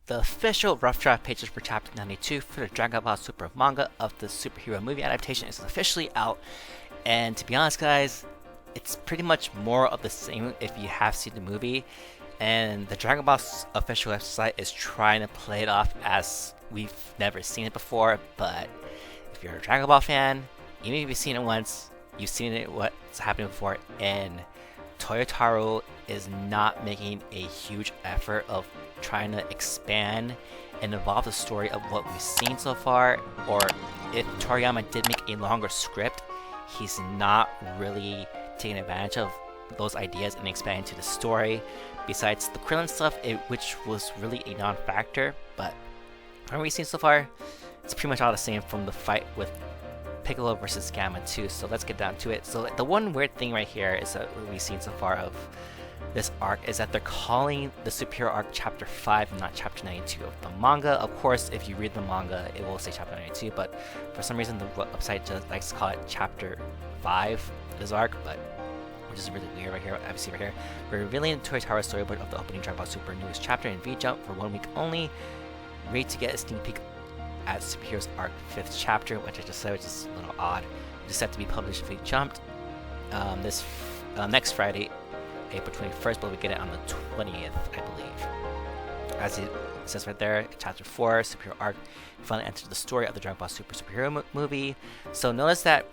the official rough draft pages for Chapter 92 for the Dragon Ball Super manga of the superhero movie adaptation is officially out. And to be honest, guys, it's pretty much more of the same if you have seen the movie. And the Dragon Ball official website is trying to play it off as we've never seen it before. But if you're a Dragon Ball fan, even if you've seen it once, you've seen it what's happening before. And Toyotaro is not making a huge effort of trying to expand and evolve the story of what we've seen so far. Or if Toriyama did make a longer script, he's not really taking advantage of those ideas and expanding to the story. Besides the Krillin stuff, which was really a non-factor, but what we've seen so far, it's pretty much all the same from the fight with Piccolo versus Gamma 2. So let's get down to it. So the one weird thing right here is that what we've seen so far of this arc is that they're calling the Superior Arc Chapter 5, not Chapter 92 of the manga. Of course, if you read the manga, it will say Chapter 92, but for some reason the website just likes to call it Chapter 5, this arc, but which is really weird right here, obviously right here. We're revealing Toyotaro's storyboard of the opening Dragon Ball Super newest chapter in V-Jump for 1 week only. Ready to get a sneak peek at Superhero's Arc 5th chapter, which I just said, which is a little odd. It's set to be published in V-Jump this next Friday, April 21st, but we get it on the 20th, I believe. As it says right there, Chapter 4, Superior Arc, finally enters the story of the Dragon Ball Super superhero movie. So notice that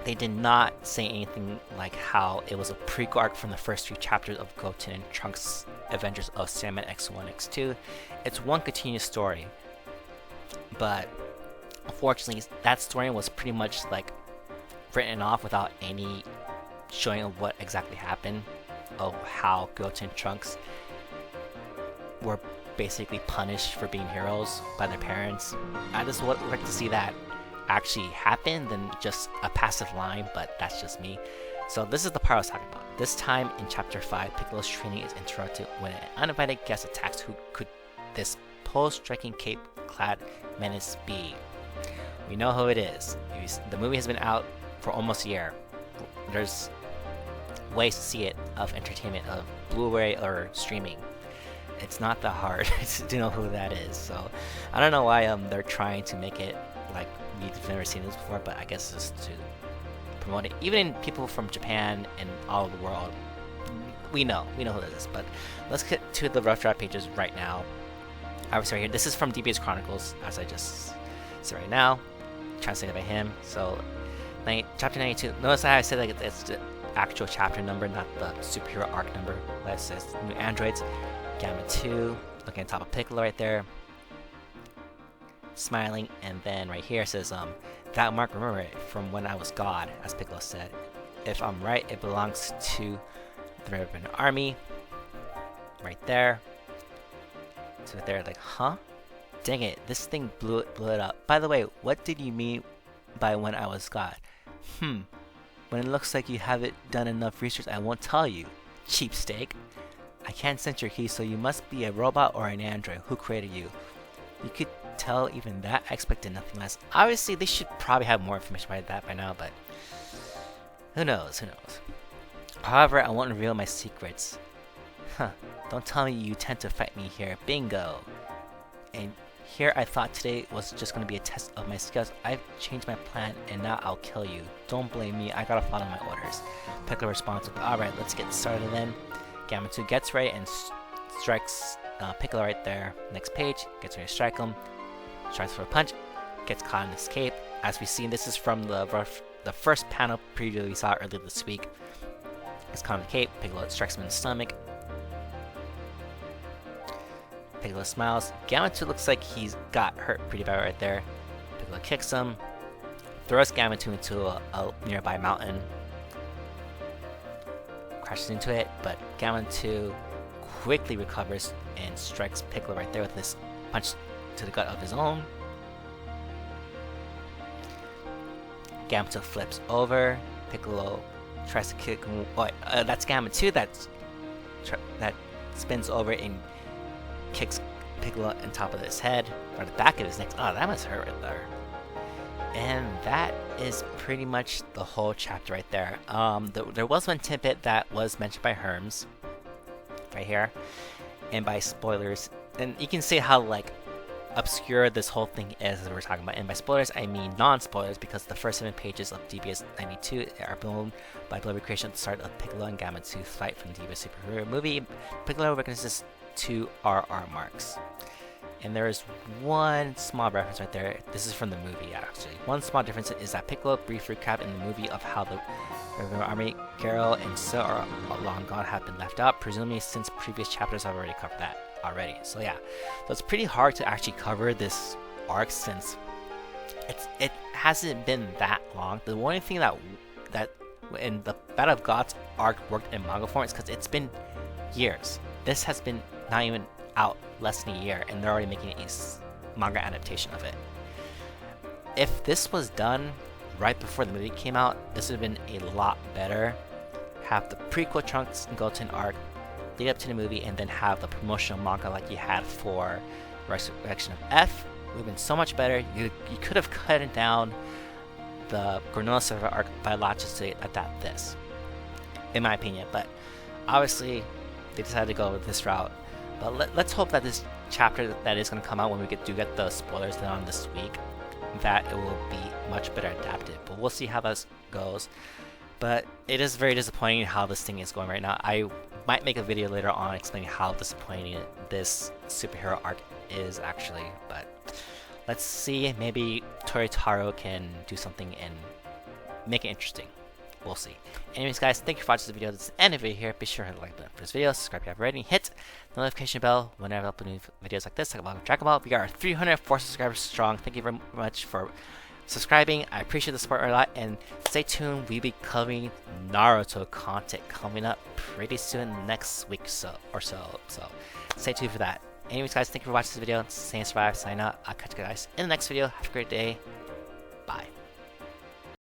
they did not say anything like how it was a prequel arc from the first few chapters of Goten and Trunks' Adventures of Saiyaman X1, X2. It's one continuous story, but unfortunately, that story was pretty much like written off without any showing of what exactly happened, of how Goten and Trunks were basically punished for being heroes by their parents. I just would like to see that actually happen than just a passive line, but that's just me. So this is the part I was talking about. This time in Chapter 5, Piccolo's training is interrupted when an uninvited guest attacks. Who could this pole-striking cape-clad menace be? We know who it is. The movie has been out for almost a year. There's ways to see it of entertainment, of Blu-ray or streaming. It's not that hard to know who that is. So I don't know why they're trying to make it like we've never seen this before, but I guess just to promote it. Even people from Japan and all over the world, we know who this is. But let's get to the rough draft pages right now. Obviously right here, this is from DBS Chronicles, as I just said right now, translated by him. So chapter 92, notice how I said like it's the actual chapter number, not the superhero arc number. It says new androids, Gamma 2, looking at top of Piccolo right there, smiling, and then right here it says that mark, remember it from when I was God, as Piccolo said. If I'm right, it belongs to the Ribbon Army. Right there. So they're like, huh? Dang it, this thing blew it up. By the way, what did you mean by when I was God? When it looks like you haven't done enough research, I won't tell you. Cheapsteak. I can't sense your key, so you must be a robot or an android. Who created you? You could tell even that. I expected nothing less. Obviously, they should probably have more information about that by now, but who knows? However, I won't reveal my secrets. Don't tell me you tend to fight me here. Bingo. And here I thought today was just going to be a test of my skills. I've changed my plan and now I'll kill you. Don't blame me, I gotta follow my orders. Piccolo responds with, alright, let's get started then. Gamma 2 gets ready and strikes Piccolo right there. Next page, gets ready to strike him. Strikes for a punch, gets caught in his cape. As we've seen, this is from the first panel preview we saw earlier this week. He's caught in the cape, Piccolo strikes him in the stomach. Piccolo smiles. Gamma 2 looks like he's got hurt pretty bad right there. Piccolo kicks him, throws Gamma 2 into a nearby mountain, crashes into it, but Gamma 2 quickly recovers and strikes Piccolo right there with this punch to the gut of his own. Gamma 2 flips over. Piccolo tries to kick him. That's Gamma 2 that spins over and kicks Piccolo on top of his head, or the back of his neck. Oh, that must hurt right there. And that is pretty much the whole chapter right there. There was one tidbit that was mentioned by Herms, right here, and by spoilers, and you can see how like obscure this whole thing is that we're talking about. And by spoilers, I mean non-spoilers, because the first 7 pages of DBS 92 are blown by blood recreation at the start of Piccolo and Gamma 2's fight from the DBS superhero movie. Piccolo recognizes 2 RR marks. And there is one small reference right there. This is from the movie, actually. One small difference is that Piccolo briefly recapped in the movie of how the River Army, Garrow, and So are long gone have been left out, presumably since previous chapters have already covered that already. So yeah, so it's pretty hard to actually cover this arc since it hasn't been that long. The only thing that in the Battle of Gods arc worked in manga form is because it's been years. This has been not even out less than a year, and they're already making a manga adaptation of it. If this was done right before the movie came out, this would have been a lot better. Have the prequel Trunks and Goten arc lead up to the movie, and then have the promotional manga like you had for Resurrection of F. It would have been so much better. You could have cut down the Granola Server arc by a lot just to adapt this, in my opinion. But obviously, they decided to go with this route. But let's hope that this chapter that is going to come out when we do get the spoilers on this week, that it will be much better adapted. But we'll see how this goes. But it is very disappointing how this thing is going right now. I might make a video later on explaining how disappointing this superhero arc is actually. But let's see, maybe Toritaro can do something and make it interesting. We'll see. Anyways, guys, thank you for watching this video. This is the end of the video here. Be sure to hit the like button for this video, subscribe if you haven't already, hit the notification bell whenever I upload new videos like this, talk about Dragon Ball. We are 304 subscribers strong. Thank you very much for subscribing. I appreciate the support a lot, and stay tuned. We'll be covering Naruto content coming up pretty soon next week or so. So stay tuned for that. Anyways, guys, thank you for watching this video. Stay survive, sign out. I'll catch you guys in the next video. Have a great day. Bye.